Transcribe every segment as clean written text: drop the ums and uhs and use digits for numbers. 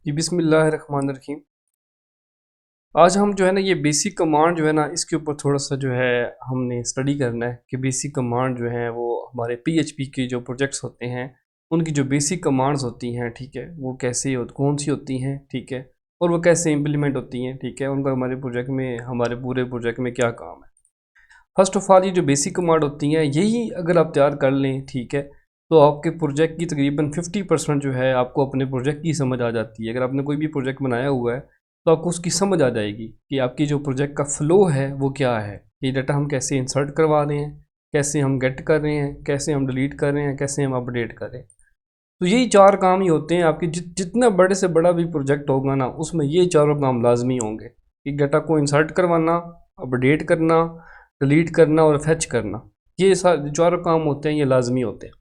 जी बिस्मिल्लाहिर्रहमानिर्रहीम। आज हम जो है ना ये बेसिक कमांड जो है ना इसके ऊपर थोड़ा सा जो है हमने स्टडी करना है कि बेसिक कमांड जो है वो हमारे पीएचपी के जो प्रोजेक्ट्स होते हैं उनकी जो बेसिक कमांड्स होती हैं, ठीक है, वो कैसे कौन सी होती हैं, ठीक है, और वो कैसे इम्प्लीमेंट होती हैं, ठीक है, उनका हमारे प्रोजेक्ट में हमारे पूरे प्रोजेक्ट में क्या काम है। फर्स्ट ऑफ ऑल ये जो बेसिक कमांड होती हैं यही अगर आप तैयार कर लें, ठीक है, तो आपके प्रोजेक्ट की तकरीबन 50% जो है आपको अपने प्रोजेक्ट की समझ आ जाती है। अगर आपने कोई भी प्रोजेक्ट बनाया हुआ है तो आपको उसकी समझ आ जाएगी कि आपकी जो प्रोजेक्ट का फ़्लो है वो क्या है, ये डाटा हम कैसे इंसर्ट करवा रहे हैं, कैसे हम गेट कर रहे हैं, कैसे हम डिलीट कर रहे हैं, कैसे हम अपडेट कर रहे हैं। तो यही चार काम ही होते हैं आपके जितना बड़े से बड़ा भी प्रोजेक्ट होगा ना उसमें ये चारों काम लाजमी होंगे कि डाटा को इंसर्ट करवाना, अपडेट करना, डिलीट करना और फैच करना। ये चारों काम होते हैं, ये लाजमी होते हैं।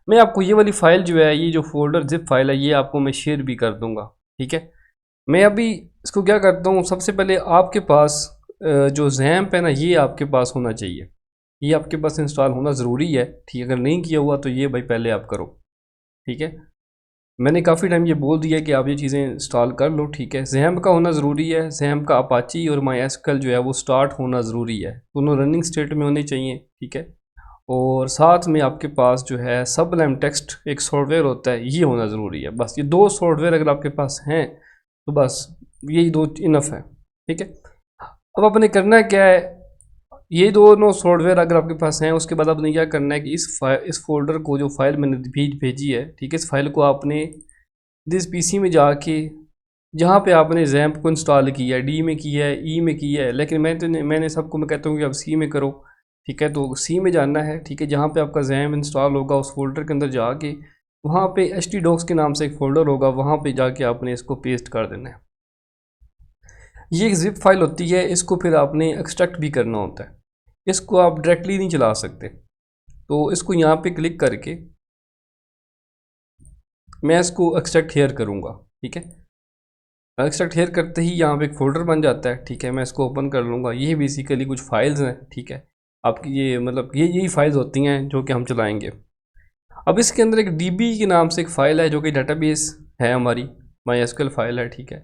मैं आपको ये वाली फ़ाइल जो है, ये जो फोल्डर जिप फाइल है, ये आपको मैं शेयर भी कर दूंगा, ठीक है। मैं अभी इसको क्या करता हूँ, सबसे पहले आपके पास जो जैम्प है ना ये आपके पास होना चाहिए, ये आपके पास इंस्टॉल होना ज़रूरी है, ठीक है। अगर नहीं किया हुआ तो ये भाई पहले आप करो, ठीक है। मैंने काफ़ी टाइम ये बोल दिया कि आप ये चीज़ें इंस्टॉल कर लो, ठीक है। जैम्प का होना ज़रूरी है, जैम्प का अपाची और माईएसक्यूएल जो है वो स्टार्ट होना ज़रूरी है, दोनों रनिंग स्टेट में होने चाहिए, ठीक है। और साथ में आपके पास जो है सबलाइम टेक्स्ट एक सॉफ्टवेयर होता है, ये होना ज़रूरी है। बस ये दो सॉफ्टवेयर अगर आपके पास हैं तो बस यही दो इनफ है, ठीक है। अब आपने करना क्या है, ये दोनों सॉफ्टवेयर अगर आपके पास हैं उसके बाद आपने क्या करना है कि इस फोल्डर को, जो फाइल मैंने भेजी है, ठीक है, इस फाइल को आपने दिस पीसी में जाके जहाँ पे आपने जैम्प को इंस्टॉल किया है, डी में किया है, ई में किया है, लेकिन मैंने सबको मैं कहता हूँ कि आप सी में करो, ठीक है। तो सी में जाना है, ठीक है, जहाँ पे आपका जैम्प इंस्टॉल होगा उस फोल्डर के अंदर जाके वहाँ पे htdocs के नाम से एक फ़ोल्डर होगा, वहाँ पे जाके आपने इसको पेस्ट कर देना है। ये एक जिप फाइल होती है, इसको फिर आपने एक्सट्रैक्ट भी करना होता है, इसको आप डायरेक्टली नहीं चला सकते। तो इसको यहाँ पे क्लिक करके मैं इसको एक्सट्रैक्ट हेयर करूँगा, ठीक है। एक्सट्रैक्ट हेयर करते ही यहाँ पे एक फ़ोल्डर बन जाता है, ठीक है। मैं इसको ओपन कर लूँगा, ये बेसिकली कुछ फाइल्स हैं, ठीक है। आपकी ये मतलब ये यही फाइल्स होती हैं जो कि हम चलाएँगे। अब इसके अंदर एक DB के नाम से एक फ़ाइल है जो कि डेटाबेस है हमारी, माईएसक्यूएल फ़ाइल है, ठीक है।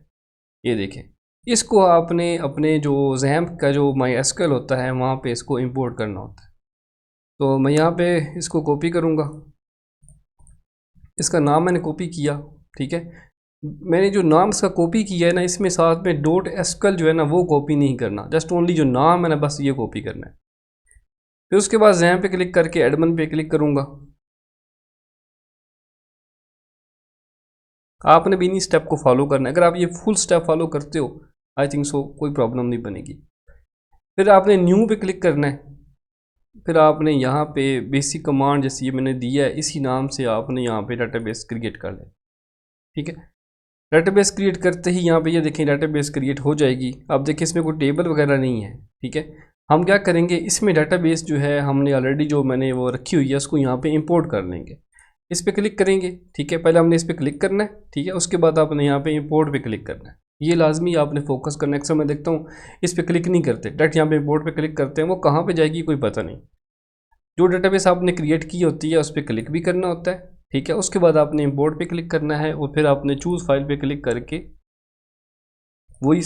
ये देखें, इसको आपने अपने जो जैम्प का जो माईएसक्यूएल होता है वहाँ पे इसको इंपोर्ट करना होता है। तो मैं यहाँ पे इसको कॉपी करूँगा, इसका नाम मैंने कॉपी किया, ठीक है। मैंने जो नाम इसका कॉपी किया है ना, इसमें साथ में .sql जो है ना वो कॉपी नहीं करना, जस्ट ओनली जो नाम है ना बस ये कॉपी करना है। फिर उसके बाद जैम्प पे क्लिक करके एडमिन पे क्लिक करूँगा। आपने भी इन्हीं स्टेप को फॉलो करना है, अगर आप ये फुल स्टेप फॉलो करते हो आई थिंक सो कोई प्रॉब्लम नहीं बनेगी। फिर आपने न्यू पे क्लिक करना है, फिर आपने यहाँ पे बेसिक कमांड जैसे ये मैंने दिया है इसी नाम से आपने यहाँ पे डाटाबेस क्रिएट कर लें, ठीक है। डाटाबेस क्रिएट करते ही यहाँ पे ये देखें डाटाबेस क्रिएट हो जाएगी। अब देखिए इसमें कोई टेबल वगैरह नहीं है, ठीक है। हम क्या करेंगे, इसमें डाटाबेस जो है हमने ऑलरेडी जो मैंने वो रखी हुई है उसको यहाँ पे इंपोर्ट कर लेंगे। इस पर क्लिक करेंगे, ठीक है, पहले हमने इस पर क्लिक करना है, ठीक है, उसके बाद आपने यहाँ पे इंपोर्ट पे क्लिक करना है। ये लाजमी आपने फोकस करना है। अक्सर मैं देखता हूँ इस पर क्लिक नहीं करते, डायरेक्ट यहाँ पे इंपोर्ट पे क्लिक करते हैं, वो कहाँ पे जाएगी कोई पता नहीं। जो डेटाबेस आपने क्रिएट की होती है उस पर क्लिक भी करना होता है, ठीक है। उसके बाद आपने इंपोर्ट पे क्लिक करना है और फिर आपने चूज़ फाइल पे क्लिक करके वही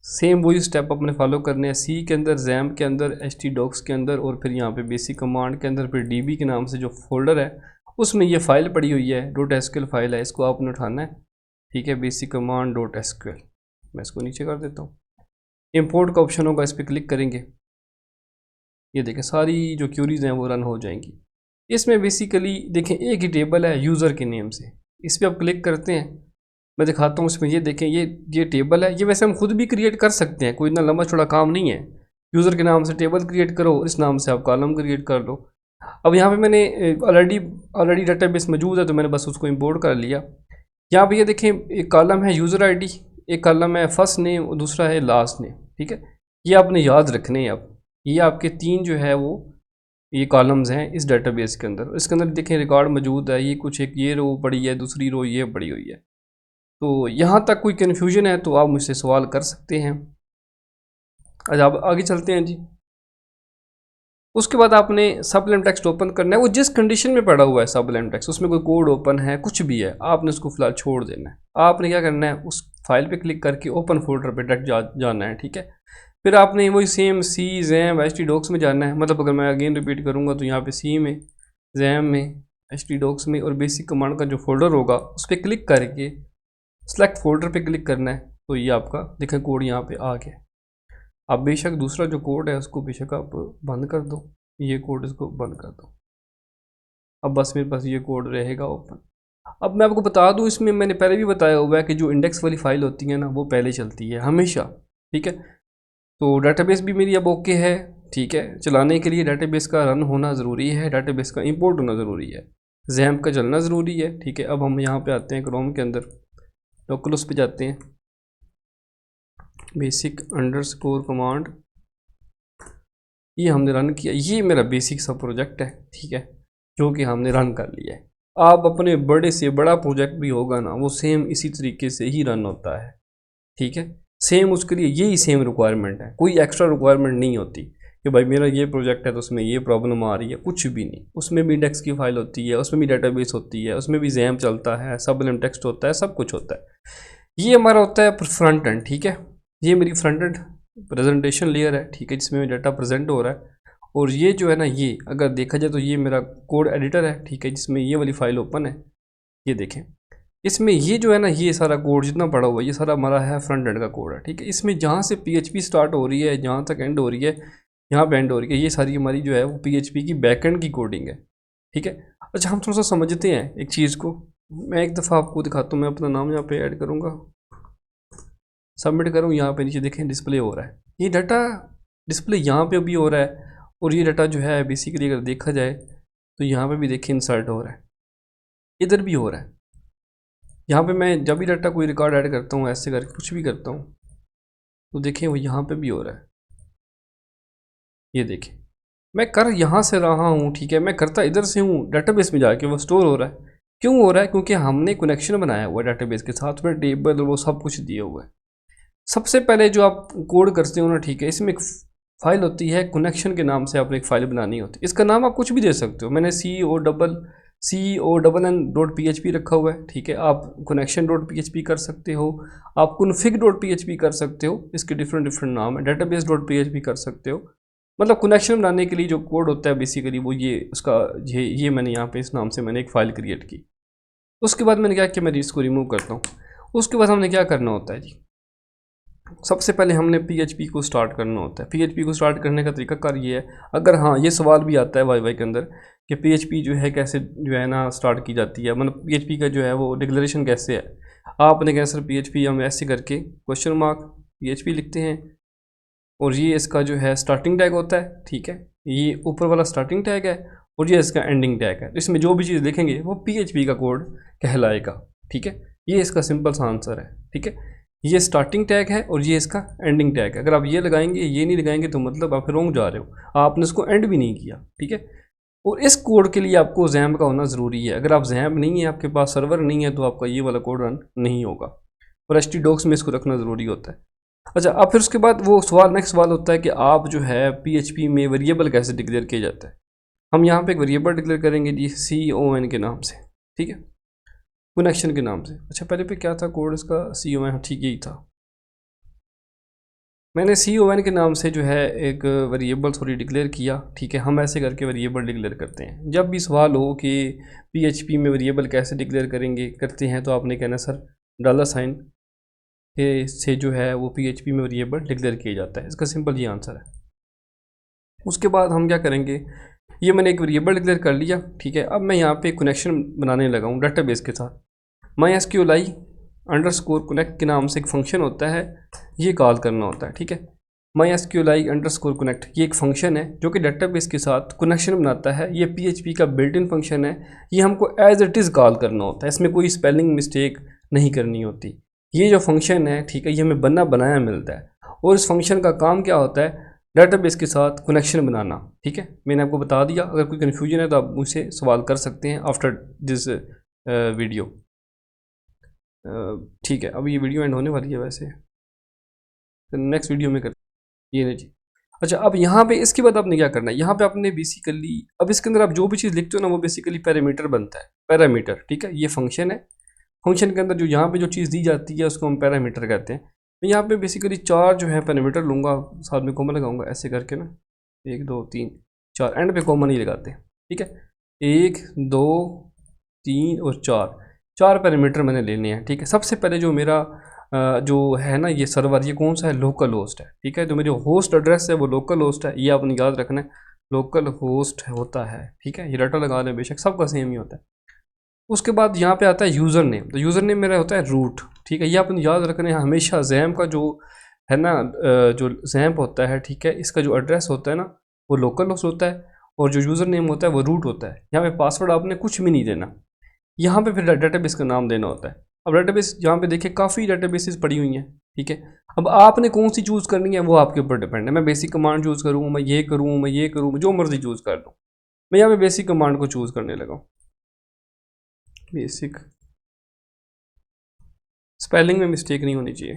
सेम वही स्टेप अपने फॉलो करने हैं। सी के अंदर, जैम्प के अंदर, htdocs के अंदर और फिर यहाँ पे बेसिक कमांड के अंदर फिर DB के नाम से जो फोल्डर है उसमें ये फाइल पड़ी हुई है, .sql फाइल है, इसको आपने उठाना है, ठीक है। बेसिक कमांड .sql, मैं इसको नीचे कर देता हूँ। इम्पोर्ट का ऑप्शन होगा, इस पर क्लिक करेंगे, ये देखें सारी जो क्यूरीज हैं वो रन हो जाएंगी। इसमें बेसिकली देखें एक ही टेबल है यूज़र के नेम से, इस पर आप क्लिक करते हैं, मैं दिखाता हूँ इसमें। ये देखें ये टेबल है, ये वैसे हम खुद भी क्रिएट कर सकते हैं, कोई इतना लंबा चौड़ा काम नहीं है। यूज़र के नाम से टेबल क्रिएट करो, इस नाम से आप कॉलम क्रिएट कर लो। अब यहाँ पे मैंने ऑलरेडी डाटाबेस मौजूद है तो मैंने बस उसको इंपोर्ट कर लिया। यहाँ पे ये देखें एक कॉलम है यूज़र ID, एक कॉलम है फर्स्ट नेम और दूसरा है लास्ट नेम, ठीक है। ये आपने याद रखने हैं। अब ये आपके तीन जो है वो ये कॉलम्स हैं इस डेटाबेस के अंदर। इसके अंदर देखें रिकॉर्ड मौजूद है, ये कुछ एक ये रो पड़ी है, दूसरी रो ये पड़ी हुई है। तो यहाँ तक कोई कन्फ्यूजन है तो आप मुझसे सवाल कर सकते हैं। अच्छा आप आगे चलते हैं जी। उसके बाद आपने सबलाइम टेक्स्ट ओपन करना है, वो जिस कंडीशन में पड़ा हुआ है सबलाइम टेक्स्ट, उसमें कोई कोड ओपन है कुछ भी है, आपने उसको फिलहाल छोड़ देना है, आपने क्या करना है, उस फाइल पे क्लिक करके ओपन फोल्डर पे डायरेक्ट जाना है, ठीक है। फिर आपने वही सेम सी जैम htdocs में जाना है, मतलब अगर मैं अगेन रिपीट करूँगा तो यहाँ पे सी में, जैम में, htdocs में और बेसिक कमांड का जो फोल्डर होगा उस पर क्लिक करके सेलेक्ट फोल्डर पे क्लिक करना है। तो ये आपका देखें कोड यहाँ पे आ गया। अब बेशक दूसरा जो कोड है उसको बेशक आप बंद कर दो, ये कोड इसको बंद कर दो। अब बस मेरे पास ये कोड रहेगा ओपन। अब मैं आपको बता दूं, इसमें मैंने पहले भी बताया हुआ है कि जो इंडेक्स वाली फाइल होती है ना वो पहले चलती है हमेशा, ठीक है। तो डाटाबेस भी मेरी अब ओके है, ठीक है। चलाने के लिए डाटाबेस का रन होना ज़रूरी है, डाटाबेस का इंपोर्ट होना ज़रूरी है, जैम्प का चलना ज़रूरी है, ठीक है। अब हम यहाँ पे आते हैं क्रोम के अंदर, लोकल्स पे जाते हैं, बेसिक अंडरस्कोर कमांड, ये हमने रन किया। ये मेरा बेसिक सा प्रोजेक्ट है, ठीक है, जो कि हमने रन कर लिया है। आप अपने बड़े से बड़ा प्रोजेक्ट भी होगा ना वो सेम इसी तरीके से ही रन होता है, ठीक है। सेम उसके लिए यही सेम रिक्वायरमेंट है, कोई एक्स्ट्रा रिक्वायरमेंट नहीं होती कि भाई मेरा ये प्रोजेक्ट है तो उसमें ये प्रॉब्लम आ रही है, कुछ भी नहीं। उसमें भी इंडेक्स की फाइल होती है, उसमें भी डाटाबेस होती है, उसमें भी जैम चलता है, सबलिम टेक्स्ट होता है, सब कुछ होता है। ये हमारा होता है फ्रंट एंड, ठीक है। ये मेरी फ्रंट एंड प्रेजेंटेशन लेयर है, ठीक है, जिसमें डाटा प्रेजेंट हो रहा है। और ये जो है ना, ये अगर देखा जाए तो ये मेरा कोड एडिटर है, ठीक है, जिसमें ये वाली फाइल ओपन है। ये देखें, इसमें ये जो है ना, ये सारा कोड जितना पड़ा हुआ है ये सारा हमारा है फ्रंट एंड का कोड है, ठीक है। इसमें जहाँ से PHP स्टार्ट हो रही है, जहाँ तक एंड हो रही है, यहाँ पे एंड हो रही है, ये सारी हमारी जो है वो PHP की बैक एंड की कोडिंग है, ठीक है। अच्छा, हम थोड़ा सा समझते हैं एक चीज़ को। मैं एक दफ़ा आपको दिखाता हूँ, मैं अपना नाम यहाँ पे ऐड करूँगा, सबमिट करूँ, यहाँ पे नीचे देखें डिस्प्ले हो रहा है, ये डाटा डिस्प्ले यहाँ पे भी हो रहा है। और ये डाटा जो है बेसिकली अगर देखा जाए तो यहाँ पे भी देखिए इंसर्ट हो रहा है, इधर भी हो रहा है। यहाँ पे मैं जब भी डाटा कोई रिकॉर्ड ऐड करता हूँ, ऐसे करके कुछ भी करता हूँ, तो देखें वो यहाँ पे भी हो रहा है। ये देखें, मैं कर यहाँ से रहा हूँ, ठीक है, मैं करता इधर से हूँ, डाटाबेस में जाके वो स्टोर हो रहा है। क्यों हो रहा है? क्योंकि हमने कनेक्शन बनाया हुआ है डाटाबेस के साथ में, टेबल वो सब कुछ दिया हुआ है। सबसे पहले जो आप कोड करते हो ना, ठीक है, इसमें एक फाइल होती है कनेक्शन के नाम से, आपने एक फाइल बनानी होती है। इसका नाम आप कुछ भी दे सकते हो, मैंने CONN.php रखा हुआ है, ठीक है। आप connection.php कर सकते हो, आप config.php कर सकते हो, इसके डिफरेंट डिफरेंट नाम है, database.php कर सकते हो। मतलब कनेक्शन बनाने के लिए जो कोड होता है बेसिकली वो ये उसका ये मैंने यहाँ पे इस नाम से मैंने एक फ़ाइल क्रिएट की। उसके बाद मैंने क्या किया, मैं इसको रिमूव करता हूँ। उसके बाद हमने क्या करना होता है जी, सबसे पहले हमने PHP को स्टार्ट करना होता है। PHP को स्टार्ट करने का तरीका कार ये है, अगर हाँ ये सवाल भी आता है वाई के अंदर कि PHP जो है कैसे जो है ना स्टार्ट की जाती है, मतलब PHP का जो है वो डिक्लेरेशन कैसे है। आपने कहा सर PHP हम ऐसे करके क्वेश्चन मार्क PHP लिखते हैं, और ये इसका जो है स्टार्टिंग टैग होता है, ठीक है, ये ऊपर वाला स्टार्टिंग टैग है और ये इसका एंडिंग टैग है। इसमें जो भी चीज़ लिखेंगे वो PHP का कोड कहलाएगा, ठीक है। ये इसका सिंपल सा आंसर है, ठीक है। ये स्टार्टिंग टैग है और ये इसका एंडिंग टैग है। अगर आप ये लगाएंगे ये नहीं लगाएंगे तो मतलब आप रोंग जा रहे हो, आपने इसको एंड भी नहीं किया, ठीक है। और इस कोड के लिए आपको जैम्प का होना ज़रूरी है। अगर आप जैम्प नहीं है, आपके पास सर्वर नहीं है, तो आपका ये वाला कोड रन नहीं होगा। और htdocs में इसको रखना ज़रूरी होता है। अच्छा, अब फिर उसके बाद वो सवाल नेक्स्ट सवाल होता है कि आप जो है PHP में वेरिएबल कैसे डिक्लेयर किया जाता है। हम यहाँ पे एक वेरिएबल डिक्लेयर करेंगे जी CON के नाम से, ठीक है, कनेक्शन के नाम से। अच्छा, पहले पे क्या था कोड इसका, CON, ठीक यही था। मैंने CON के नाम से जो है एक वेरिएबल थोड़ी डिक्लेयर किया, ठीक है। हम ऐसे करके वेरिएबल डिक्लेयर करते हैं। जब भी सवाल हो कि PHP में वेरिएबल कैसे डिक्लेयर करते हैं, तो आपने कहना सर $साइन के से जो है वो PHP में वेरिएबल डिक्लेयर किया जाता है। इसका सिंपल ये आंसर है। उसके बाद हम क्या करेंगे, ये मैंने एक वेरिएबल डिक्लेयर कर लिया, ठीक है। अब मैं यहाँ पे कनेक्शन बनाने लगा हूँ डाटाबेस के साथ। MySQLi अंडरस्कोर कनेक्ट के नाम से एक फंक्शन होता है, ये कॉल करना होता है, ठीक है। MySQLi अंडरस्कोर कनेक्ट ये एक फंक्शन है जो कि डाटाबेस के साथ कनेक्शन बनाता है। ये PHP का बिल्ट इन फंक्शन है, ये हमको एज इट इज़ कॉल करना होता है, इसमें कोई स्पेलिंग मिस्टेक नहीं करनी होती। ये जो फंक्शन है, ठीक है, ये हमें बनाया मिलता है। और इस फंक्शन का काम क्या होता है, डाटाबेस के साथ कनेक्शन बनाना, ठीक है। मैंने आपको बता दिया, अगर कोई कन्फ्यूजन है तो आप मुझसे सवाल कर सकते हैं आफ्टर दिस वीडियो, ठीक है। अब ये वीडियो एंड होने वाली है वैसे, तो नेक्स्ट वीडियो में कर ये नहीं जी। अच्छा, अब यहाँ पे इसके बाद आपने क्या करना है, यहाँ पे आपने बेसिकली अब इसके अंदर आप जो भी चीज़ लिखते हो ना वो बेसिकली पैरामीटर बनता है, पैरामीटर, ठीक है। ये फंक्शन है, फंक्शन के अंदर जो यहाँ पे जो चीज़ दी जाती है उसको हम पैरामीटर कहते हैं। मैं यहाँ पे बेसिकली 4 जो है पैरामीटर लूँगा, साथ में कॉमन लगाऊंगा ऐसे करके ना, 1 2 3 4, एंड पे कॉमन ही लगाते हैं, ठीक है। 1 2 3 और 4 पैरामीटर मैंने लेने हैं, ठीक है। सबसे पहले जो मेरा जो है ना ये सर्वर, ये कौन सा है, लोकल होस्ट है, ठीक है। तो मेरे होस्ट एड्रेस है वो लोकल होस्ट है, ये आपने याद रखना है, लोकल होस्ट होता है, ठीक है। ये डाटा लगा दें, बेशक सबका सेम ही होता है। उसके बाद यहाँ पे आता है यूज़र नेम, तो यूज़र नेम मेरा होता है रूट, ठीक है। ये आपने याद रखना है हमेशा, जैम का जो है ना जो जैम्प होता है, ठीक है, इसका जो एड्रेस होता है ना वो लोकल होस्ट होता है, और जो यूज़र नेम होता है वो रूट होता है। यहाँ पे पासवर्ड आपने कुछ भी नहीं देना, यहाँ पे फिर डेटाबेस का नाम देना होता है। अब डेटाबेस यहाँ पे देखिए काफ़ी डेटाबेसेस पड़ी हुई हैं, ठीक है। अब आपने कौन सी चूज़ करनी है वो आपके ऊपर डिपेंड है। मैं बेसिक कमांड चूज़ करूँ, मैं ये करूँ, मैं ये करूँ, जो मर्जी चूज़ कर लूँ। मैं यहाँ पे बेसिक कमांड को चूज़ करने लगा। बेसिक, स्पेलिंग में मिस्टेक नहीं होनी चाहिए,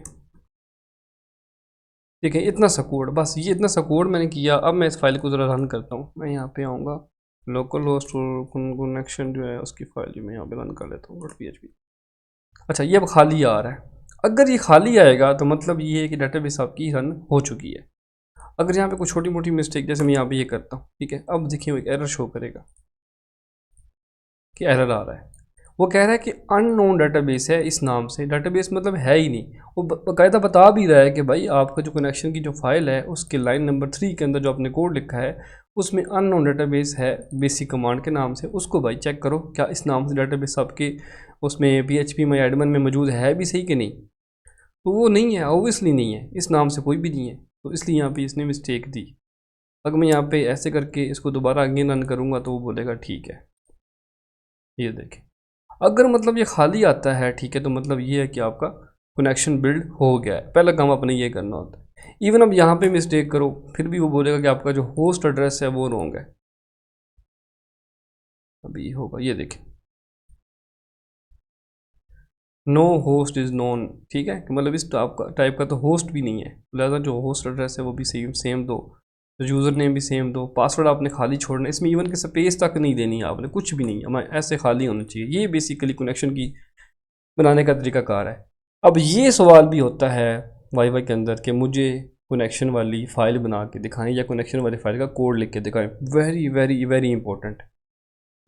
ठीक है। इतना सा कोड, बस ये इतना सा कोड मैंने किया। अब मैं इस फाइल को ज़रा रन करता हूँ। मैं यहाँ पे आऊँगा, लोकल होस्ट कनेक्शन जो है उसकी फाइल जो मैं यहाँ पे रन कर लेता हूँ .php। अच्छा, ये अब खाली आ रहा है। अगर ये खाली आएगा तो मतलब ये है कि डेटाबेस आपकी रन हो चुकी है। अगर यहाँ पे कुछ छोटी मोटी मिस्टेक, जैसे मैं यहाँ पे ये करता हूँ, ठीक है, अब देखिए एक एरर शो करेगा कि एरर आ रहा है। वो कह रहा है कि अननोन डेटाबेस है इस नाम से, डेटाबेस मतलब है ही नहीं। वो बाकायदा बता भी रहा है कि भाई आपका जो कनेक्शन की जो फाइल है उसके लाइन नंबर 3 के अंदर जो आपने कोड लिखा है उसमें अननोन डेटाबेस है बेसिक कमांड के नाम से, उसको भाई चेक करो क्या इस नाम से डेटाबेस आपके उसमें PHP में एडमिन में मौजूद है भी सही कि नहीं। तो वो नहीं है, ऑब्वियसली नहीं है, इस नाम से कोई भी नहीं है, तो इसलिए यहाँ पे इसने मिस्टेक दी। अगर मैं यहाँ पे ऐसे करके इसको दोबारा अगेन रन करूँगा तो वो बोलेगा ठीक है। ये देखें, अगर मतलब ये खाली आता है, ठीक है, तो मतलब ये है कि आपका कनेक्शन बिल्ड हो गया है। पहला काम अपने ये करना होता है। इवन अब यहाँ पे मिस्टेक करो फिर भी वो बोलेगा कि आपका जो होस्ट एड्रेस है वो रॉन्ग है। अभी होगा, ये देखें, नो होस्ट इज़ नोन, ठीक है, कि मतलब इस टाइप का तो होस्ट भी नहीं है, लिहाजा जो होस्ट एड्रेस है वो भी सेम दो, तो यूज़र नेम भी सेम दो, पासवर्ड आपने खाली छोड़ना, इसमें इवन के स्पेस तक नहीं देनी है आपने, कुछ भी नहीं, हमें ऐसे खाली होना चाहिए। ये बेसिकली कनेक्शन की बनाने का तरीकाकार है। अब ये सवाल भी होता है वाईफाई के अंदर कि मुझे कनेक्शन वाली फ़ाइल बना के दिखाएं या कनेक्शन वाली फ़ाइल का कोड लिख के दिखाएं। वेरी वेरी वेरी इंपॉर्टेंट,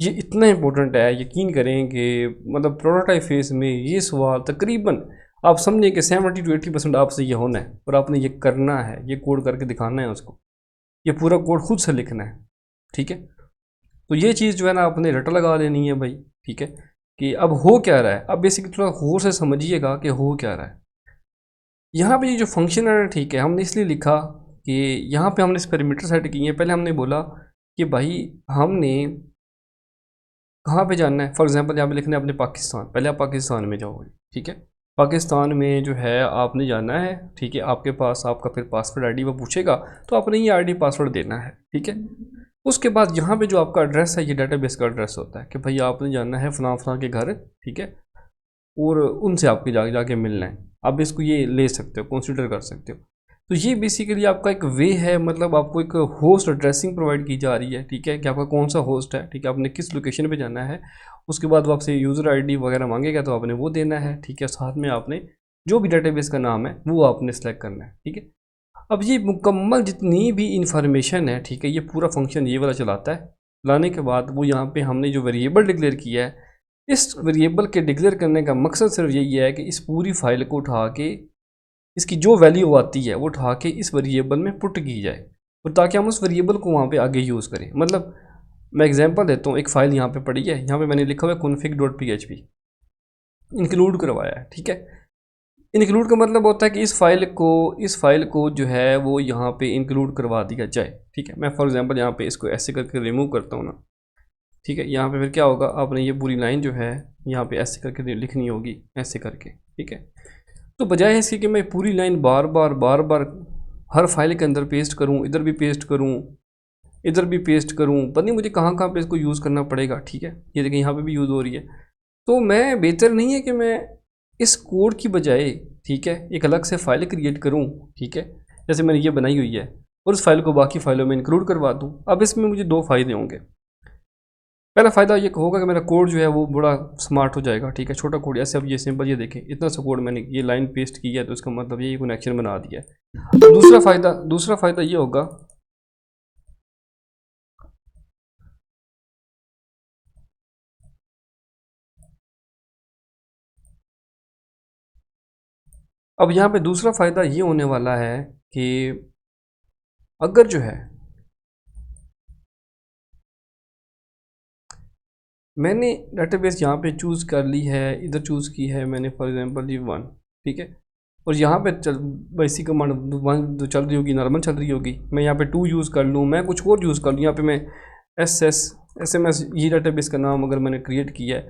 ये इतना इंपॉर्टेंट है, यकीन करें कि मतलब प्रोटोटाइप फेज़ में ये सवाल तकरीबन आप समझें कि 70 to 80% आपसे ये होना है, और आपने ये करना है, ये कोड करके दिखाना है उसको, ये पूरा कोड खुद से लिखना है, ठीक है। तो ये चीज़ जो है ना आपने रट लगा लेनी है भाई, ठीक है, कि अब हो क्या रहा है। अब बेसिकली थोड़ा गौर से समझिएगा कि हो क्या रहा है। यहाँ पे ये जो फंक्शन है, ठीक है, हमने इसलिए लिखा कि यहाँ पे हमने इस पैरामीटर सेट किए हैं। पहले हमने बोला कि भाई हमने कहाँ पे जाना है, फॉर एग्जांपल यहाँ पे लिखना है अपने पाकिस्तान, पहले आप पाकिस्तान में जाओगे, ठीक है। पाकिस्तान में जो है आपने जाना है, ठीक है, आपके पास आपका फिर पासवर्ड आईडी वो पूछेगा, तो आपने ये आईडी पासवर्ड देना है, ठीक है। उसके बाद यहाँ पे जो आपका एड्रेस है ये डेटाबेस का एड्रेस होता है कि भाई आपने जाना है फलां के घर, ठीक है, और उनसे आपके जाके मिलना है। आप इसको ये ले सकते हो, कंसिडर कर सकते हो। तो ये बेसिकली आपका एक वे है, मतलब आपको एक होस्ट एड्रेसिंग प्रोवाइड की जा रही है, ठीक है, कि आपका कौन सा होस्ट है, ठीक है, आपने किस लोकेशन पे जाना है। उसके बाद वो आपसे यूज़र आईडी वगैरह मांगेगा तो आपने वो देना है, ठीक है। साथ में आपने जो भी डेटाबेस का नाम है वो आपने सेलेक्ट करना है, ठीक है। अब ये मुकम्मल जितनी भी इंफॉर्मेशन है, ठीक है, ये पूरा फंक्शन ये वाला चलाता है। लाने के बाद वो यहाँ पे हमने जो वेरिएबल डिक्लेयर किया है, इस वेरिएबल के डिक्लेयर करने का मकसद सिर्फ यही है कि इस पूरी फाइल को उठा के इसकी जो वैल्यू आती है वो उठा के इस वेरिएबल में पुट की जाए, और ताकि हम उस वेरिएबल को वहाँ पे आगे यूज़ करें। मतलब मैं एग्जांपल देता हूँ, एक फ़ाइल यहाँ पे पड़ी है, यहाँ पे मैंने लिखा हुआ है config.php, इंक्लूड करवाया है, ठीक है। इंक्लूड का मतलब होता है कि इस फाइल को जो है वो यहाँ पे इंक्लूड करवा दिया जाए, ठीक है। मैं फॉर एग्जांपल यहाँ पे इसको ऐसे करके रिमूव करता हूँ ना, ठीक है। यहाँ पे फिर क्या होगा, आपने ये पूरी लाइन जो है यहाँ पे ऐसे करके लिखनी होगी, ऐसे करके, ठीक है। तो बजाय इसके कि मैं पूरी लाइन बार बार हर फाइल के अंदर पेस्ट करूँ, इधर भी पेस्ट करूँ, इधर भी पेस्ट करूँ, पता नहीं मुझे कहाँ कहाँ पे इसको यूज़ करना पड़ेगा, ठीक है। ये देखिए यहाँ पे भी यूज़ हो रही है। तो मैं बेहतर नहीं है कि मैं इस कोड की बजाय, ठीक है, एक अलग से फाइल क्रिएट करूँ, ठीक है, जैसे मैंने ये बनाई हुई है, और उस फाइल को बाकी फाइलों में इंक्लूड करवा दूँ। अब इसमें मुझे दो फ़ायदे होंगे। पहला फ़ायदा ये होगा कि मेरा कोड जो है वो बड़ा स्मार्ट हो जाएगा, ठीक है। छोटा कोड ऐसे, अब ये सिंपल, ये देखें इतना सा कोड मैंने ये लाइन पेस्ट किया है, तो इसका मतलब ये कनेक्शन बना दिया है। दूसरा फ़ायदा ये होगा, अब यहाँ पे दूसरा फ़ायदा ये होने वाला है कि अगर जो है मैंने डेटाबेस यहाँ पे चूज़ कर ली है, इधर चूज़ की है मैंने फॉर एग्जांपल ये 1, ठीक है, और यहाँ पे चल बेसिक कमांड 1 जो चल रही होगी, नॉर्मल चल रही होगी, मैं यहाँ पे 2 यूज़ कर लूँ, मैं कुछ और यूज़ कर लूँ, यहाँ पे मैं SMS ये डेटाबेस का नाम अगर मैंने क्रिएट किया है,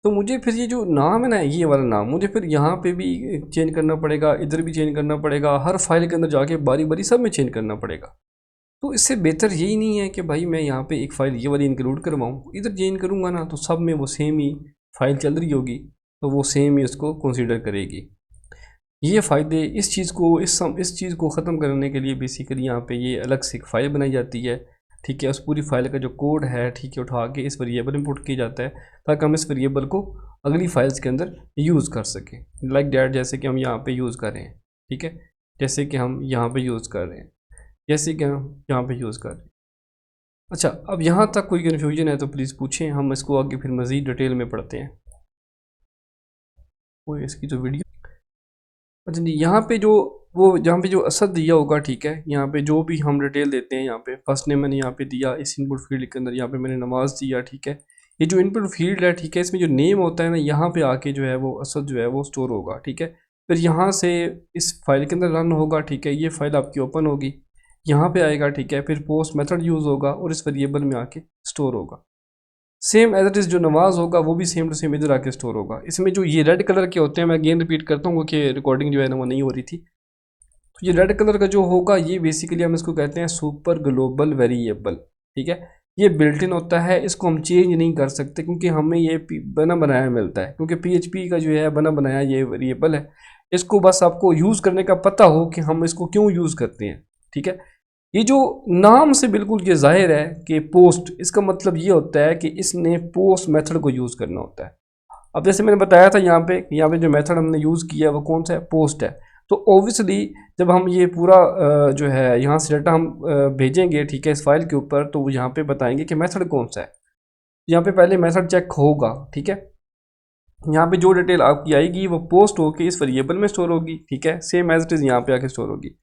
तो मुझे फिर ये जो नाम है ना, ये वाला नाम मुझे फिर यहाँ पे भी चेंज करना पड़ेगा, इधर भी चेंज करना पड़ेगा, हर फाइल के अंदर जाके बारी बारी सब में चेंज करना पड़ेगा। तो इससे बेहतर यही नहीं है कि भाई मैं यहाँ पे एक फ़ाइल ये वाली इंक्लूड करवाऊँ, इधर चेंज करूँगा ना तो सब में वो सेम ही फाइल चल रही होगी, तो वो सेम ही उसको कंसीडर करेगी। ये फ़ायदे इस चीज़ को ख़त्म करने के लिए बेसिकली यहाँ पे ये अलग से एक फ़ाइल बनाई जाती है, ठीक है। उस पूरी फाइल का जो कोड है, ठीक है, उठा के इस वेरिएबल में पुट किया जाता है, ताकि हम इस वेरिएबल को अगली फाइल्स के अंदर यूज़ कर सकें, लाइक डैट, जैसे कि हम यहाँ पे यूज़ कर रहे हैं, ठीक है, जैसे कि हम यहाँ पे यूज़ कर रहे हैं, जैसे कि हम यहाँ पे यूज़ कर रहे हैं। अच्छा, अब यहाँ तक कोई कन्फ्यूजन है तो प्लीज़ पूछें, हम इसको आगे फिर मज़ीद डिटेल में पढ़ते हैं। वो इसकी जो वीडियो, अच्छा जी, यहाँ पे जो जहाँ पे जो असद दिया होगा, ठीक है, यहाँ पे जो भी हम डिटेल देते हैं, यहाँ पे फर्स्ट नेम मैंने यहाँ पे दिया इस इनपुट फील्ड के अंदर, यहाँ पे मैंने नमाज दिया, ठीक है। ये जो इनपुट फील्ड है, ठीक है, इसमें जो नेम होता है ना, यहाँ पे आके जो है वो असद जो है वो स्टोर होगा, ठीक है। फिर यहाँ से इस फाइल के अंदर रन होगा, ठीक है, ये फाइल आपकी ओपन होगी, यहाँ पे आएगा, ठीक है, फिर पोस्ट मेथड यूज़ होगा और इस वेरिएबल में आके स्टोर होगा। सेम एज इट इज़ जो नमाज होगा वो भी सेम टू सेम इधर आके स्टोर होगा। इसमें जो ये रेड कलर के होते हैं, मैं अगेन रिपीट करता हूँ कि रिकॉर्डिंग जो है ना वो नहीं हो रही थी, तो ये रेड कलर का जो होगा ये बेसिकली हम इसको कहते हैं सुपर ग्लोबल वेरिएबल, ठीक है। ये बिल्ट इन होता है, इसको हम चेंज नहीं कर सकते क्योंकि हमें ये बना बनाया मिलता है, क्योंकि PHP का जो है बना बनाया ये वेरिएबल है। इसको बस आपको यूज़ करने का पता हो कि हम इसको क्यों यूज़ करते हैं, ठीक है। ये जो नाम से बिल्कुल ये जाहिर है कि पोस्ट, इसका मतलब ये होता है कि इसने पोस्ट मेथड को यूज़ करना होता है। अब जैसे मैंने बताया था यहाँ पे जो मेथड हमने यूज़ किया है वो कौन सा है, पोस्ट है। तो ऑब्वियसली जब हम ये पूरा जो है यहाँ से डाटा हम भेजेंगे, ठीक है, इस फाइल के ऊपर, तो वो यहाँ पे बताएंगे कि मेथड कौन सा है। यहाँ पे पहले मेथड चेक होगा, ठीक है। यहाँ पे जो डिटेल आपकी आएगी वो पोस्ट होके इस वेरिएबल में स्टोर होगी, ठीक है, सेम एज इट इज़ यहाँ पे आके स्टोर होगी।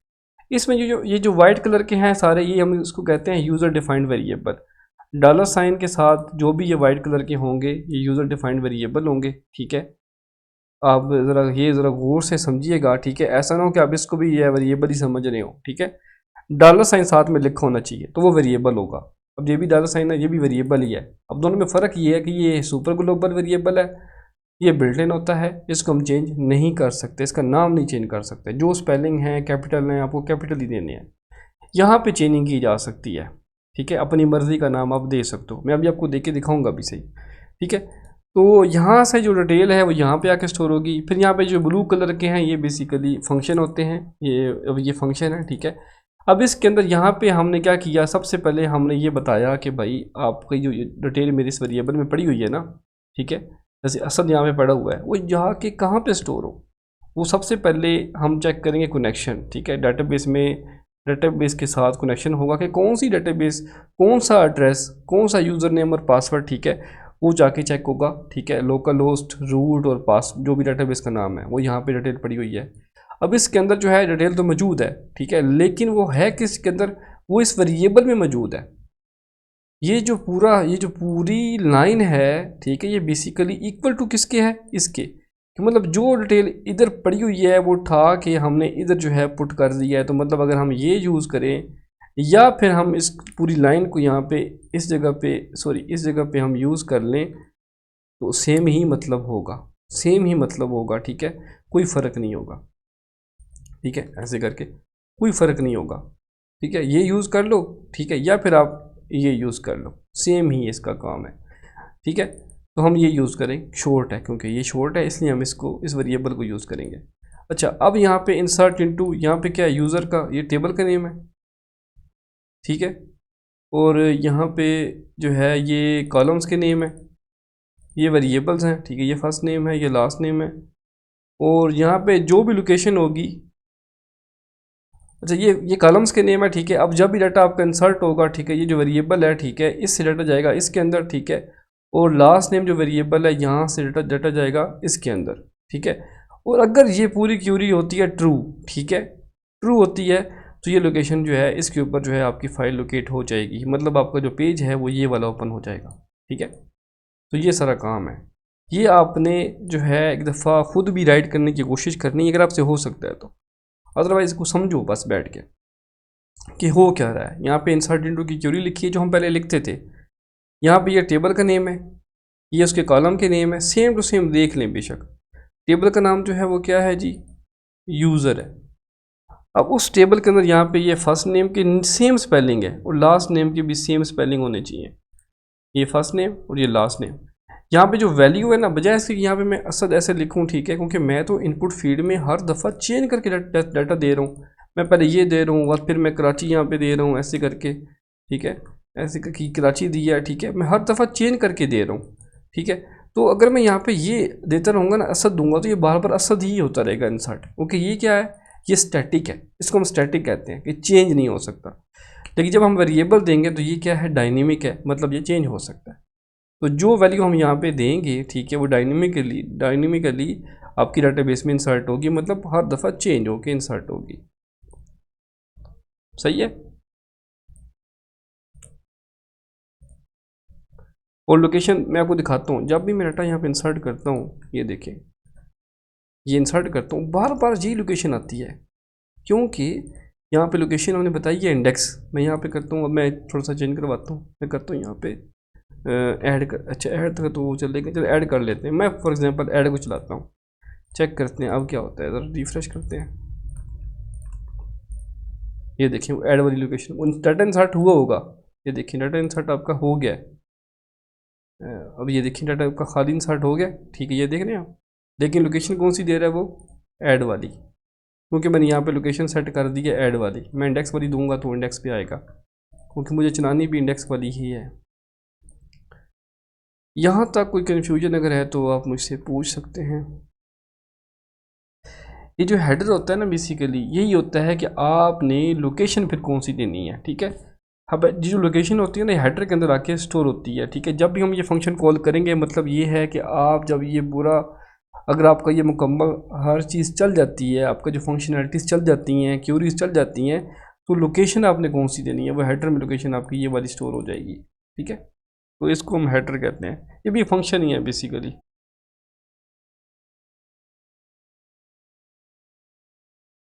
इसमें ये जो वाइट कलर के हैं सारे, ये हम इसको कहते हैं user defined variable. Dollar sign के साथ जो भी ये वाइट कलर के होंगे ये यूज़र डिफाइंड वेरिएबल होंगे, ठीक है। आप ज़रा गौर से समझिएगा, ठीक है, ऐसा ना हो कि आप इसको भी ये वेरिएबल ही समझ रहे हो, ठीक है। डॉलर साइन साथ में लिखा होना चाहिए तो वो वेरिएबल होगा। अब ये भी डॉलर साइन है, ये भी वेरिएबल ही है। अब दोनों में फ़र्क ये है कि ये सुपर ग्लोबल वेरिएबल है, ये बिल्ट इन होता है, इसको हम चेंज नहीं कर सकते, इसका नाम नहीं चेंज कर सकते। जो स्पेलिंग है, कैपिटल है, आपको कैपिटल ही देने हैं। यहाँ पे चेंजिंग की जा सकती है, ठीक है, अपनी मर्ज़ी का नाम आप दे सकते हो। मैं अभी आपको दे के दिखाऊँगा भी सही, ठीक है। तो यहाँ से जो डिटेल है वो यहाँ पे आके स्टोर होगी। फिर यहाँ पे जो ब्लू कलर के हैं ये बेसिकली फंक्शन होते हैं, ये फंक्शन है, ठीक है। अब इसके अंदर यहाँ पे हमने क्या किया, सबसे पहले हमने ये बताया कि भाई आपकी जो डिटेल मेरी इस वेरिएबल में पड़ी हुई है ना, ठीक है, जैसे असद यहाँ पे पड़ा हुआ है, वो यहाँ के कहाँ पे स्टोर हो, वो सबसे पहले हम चेक करेंगे कनेक्शन, ठीक है। डेटाबेस के साथ कनेक्शन होगा कि कौन सी डेटाबेस, कौन सा एड्रेस, कौन सा यूज़र नेम और पासवर्ड, ठीक है, वो जाके चेक होगा, ठीक है। लोकल होस्ट, रूट और पास जो भी डेटाबेस का नाम है वो यहाँ पे डिटेल पड़ी हुई है। अब इसके अंदर जो है डिटेल तो मौजूद है, ठीक है, लेकिन वो है किसके अंदर, वो इस वेरिएबल में मौजूद है। ये जो पूरी लाइन है, ठीक है, ये बेसिकली इक्वल टू किसके है, इसके, कि मतलब जो डिटेल इधर पड़ी हुई है वो उठा के हमने इधर जो है पुट कर दिया है। तो मतलब अगर हम ये यूज़ करें या फिर हम इस पूरी लाइन को यहाँ पे इस जगह पे हम यूज़ कर लें तो सेम ही मतलब होगा, ठीक है, कोई फ़र्क नहीं होगा, ठीक है, ऐसे करके कोई फ़र्क नहीं होगा, ठीक है। ये यूज़ कर लो, ठीक है, या फिर आप ये यूज़ कर लो, सेम ही इसका काम है, ठीक है। तो हम ये यूज़ करें, शॉर्ट है क्योंकि ये शॉर्ट है इसलिए हम इस वेरिएबल को यूज़ करेंगे। अच्छा, अब यहाँ पे इंसर्ट इनटू, यहाँ पे क्या है, यूज़र का ये टेबल का नेम है, ठीक है। और यहाँ पे जो है ये कॉलम्स के नेम है, ये वेरिएबल्स हैं, ठीक है, ये फर्स्ट नेम है, ये लास्ट नेम है। और यहाँ पे जो भी लोकेशन होगी, अच्छा ये कॉलम्स के नेम है, ठीक है। अब जब भी डाटा आपका इंसर्ट होगा, ठीक है, ये जो वेरिएबल है, ठीक है, इससे डाटा जाएगा इसके अंदर, ठीक है। और लास्ट नेम जो वेरिएबल है, यहाँ से डाटा जाएगा इसके अंदर, ठीक है। और अगर ये पूरी क्यूरी होती है ट्रू, ठीक है, ट्रू होती है, तो ये लोकेशन जो है इसके ऊपर जो है आपकी फ़ाइल लोकेट हो जाएगी, मतलब आपका जो पेज है वो ये वाला ओपन हो जाएगा, ठीक है। तो ये सारा काम है। ये आपने जो है एक दफ़ा ख़ुद भी राइट करने की कोशिश करनी है अगर आपसे हो सकता है तो, अदरवाइज़ इसको समझो बस बैठ के कि हो क्या रहा है। यहाँ पे इंसर्ट इनटू की क्यूरी लिखी है जो हम पहले लिखते थे, यहाँ पे ये टेबल का नेम है, ये उसके कॉलम के नेम है, सेम टू सेम देख लें बेशक। टेबल का नाम जो है वो क्या है जी, यूज़र है। अब उस टेबल के अंदर यहाँ पे ये फर्स्ट नेम की सेम स्पेलिंग है और लास्ट नेम की भी सेम स्पेलिंग होनी चाहिए, ये फर्स्ट नेम और ये लास्ट नेम। यहाँ पे जो वैल्यू है ना, बजाय इसके यहाँ पे मैं असद ऐसे लिखूँ, ठीक है, क्योंकि मैं तो इनपुट फील्ड में हर दफ़ा चेंज करके डाटा दे रहा हूँ। मैं पहले ये दे रहा हूँ और फिर मैं कराची यहाँ पे दे रहा हूँ ऐसे करके, ठीक है, ऐसे करके कराची दिया है, ठीक है, मैं हर दफ़ा चेंज करके दे रहा हूँ, ठीक है। तो अगर मैं यहाँ पे ये देता रहूँगा ना, असद दूंगा, तो ये बार बार असद ही होता रहेगा इंसर्ट। ओके, ये क्या है, ये स्टैटिक है, इसको हम स्टैटिक कहते हैं कि चेंज नहीं हो सकता। लेकिन जब हम वेरिएबल देंगे तो ये क्या है, डायनेमिक है, मतलब ये चेंज हो सकता है। तो जो वैल्यू हम यहाँ पे देंगे, ठीक है, वो डायनेमिकली आपकी डाटाबेस में इंसर्ट होगी, मतलब हर दफ़ा चेंज होकर इंसर्ट होगी। सही है। और लोकेशन मैं आपको दिखाता हूँ, जब भी मैं डाटा यहाँ पे इंसर्ट करता हूँ, ये देखें, ये इंसर्ट करता हूँ, बार बार यही लोकेशन आती है, क्योंकि यहाँ पे लोकेशन हमने बताई है इंडेक्स। मैं यहाँ पे करता हूँ, अब मैं थोड़ा सा चेंज करवाता हूँ, मैं करता हूँ यहाँ पे ऐड कर, अच्छा ऐड तक तो वो चलेगा, चलो ऐड कर लेते हैं। मैं फॉर एग्जांपल ऐड को चलाता हूँ, चेक करते हैं अब क्या होता है, ज़रा रिफ्रेश करते हैं। ये देखिए ऐड वाली लोकेशन डाटा इंसर्ट हुआ होगा, ये देखिए डाटा इंसर्ट आपका हो गया है। अब ये देखिए डाटा आपका खाली इंसर्ट हो गया, ठीक है, ये देख रहे हैं आप। लेकिन लोकेशन कौन सी दे रहा है, वो ऐड वाली, क्योंकि मैंने यहाँ पे लोकेशन सेट कर दी है ऐड वाली। मैं इंडेक्स वाली दूंगा तो इंडेक्स पे आएगा, क्योंकि मुझे चलानी भी इंडेक्स वाली ही है। यहाँ तक कोई कन्फ्यूजन अगर है तो आप मुझसे पूछ सकते हैं। ये जो हेडर होता है ना, बेसिकली यही होता है कि आपने लोकेशन फिर कौन सी देनी है, ठीक है। अब जो लोकेशन होती है ना, हेडर के अंदर आके स्टोर होती है, ठीक है। जब भी हम ये फंक्शन कॉल करेंगे, मतलब ये है कि आप जब ये पूरा, अगर आपका ये मुकम्मल हर चीज़ चल जाती है, आपका जो फंक्शनैलिटीज़ चल जाती हैं, क्यूरीज चल जाती हैं, तो लोकेशन आपने कौन सी देनी है, वो हेडर में लोकेशन आपकी ये वाली स्टोर हो जाएगी, ठीक है। तो इसको हम हेडर कहते हैं, ये भी फंक्शन ही है बेसिकली।